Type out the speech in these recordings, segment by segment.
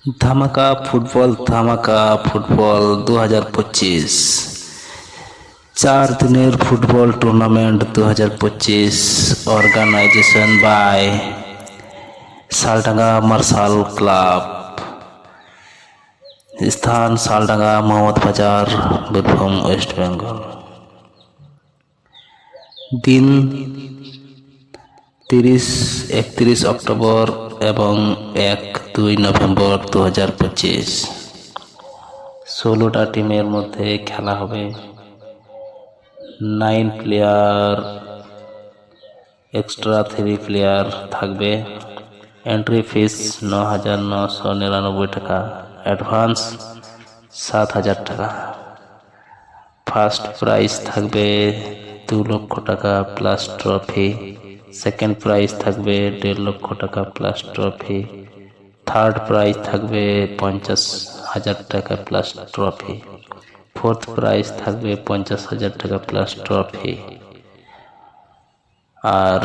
ধামাকা ফুটবল 2025 4 দিনের football tournament 2025 organization by Shaldanga marshal club. স্থান শালডাঙ্গা মোহাম্মদ বাজার, বীরভূম, ওয়েস্ট বেঙ্গল। দিন 30-31 অক্টোবর এবং 1-2 নভেম্বর 2025। 16টা টিমের মধ্যে খেলা হবে। 9 প্লেয়ার এক্সট্রা 3 প্লেয়ার থাকবে। এন্ট্রি ফিস 9,999 টাকা, অ্যাডভান্স 7,000 টাকা। ফার্স্ট প্রাইজ থাকবে 2 লক্ষ টাকা প্লাস ট্রফি। সেকেন্ড প্রাইজ থাকবে 1.5 লক্ষ টাকা প্লাস ট্রফি। থার্ড প্রাইজ থাকবে 50,000 টাকা প্লাস ট্রফি। ফোর্থ প্রাইজ থাকবে 50,000 টাকা প্লাস ট্রফি। আর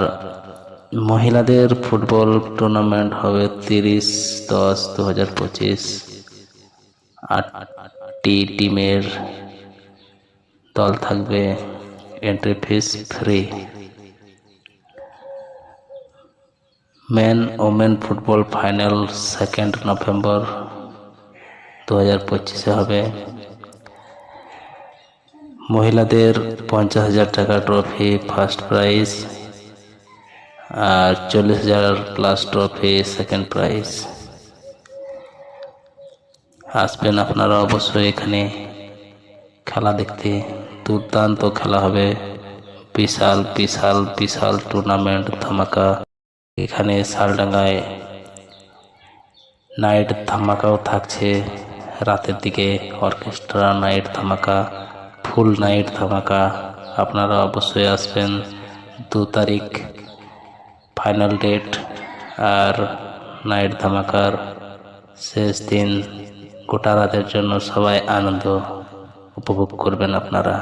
মহিলাদের ফুটবল টুর্নামেন্ট হবে 30-10-2025। 8টি টিমের দল থাকবে, entry fees free. Men women football final 2 নভেম্বর 2025 হবে। মহিলাদের 50,000 টাকা ট্রফি ফার্স্ট প্রাইজ, আর 40,000 প্লাস ট্রফি সেকেন্ড প্রাইজ। আসবেন আপনারা অবশ্যই এখানে খেলা দেখতে। দুর্দান্ত খেলা হবে, বিশাল বিশাল বিশাল টুর্নামেন্ট ধামাকা। এখানে শালডাঙ্গায় নাইট ধামাকাও থাকছে, রাতের দিকে অর্কেস্ট্রা নাইট ধামাকা, ফুল নাইট ধামাকা। আপনারা অবশ্যই আসবেন। 2 তারিখ ফাইনাল ডেট, আর নাইট ধামাকার শেষ দিন। গোটা রাতের জন্য সবাই আনন্দ উপভোগ করবেন আপনারা।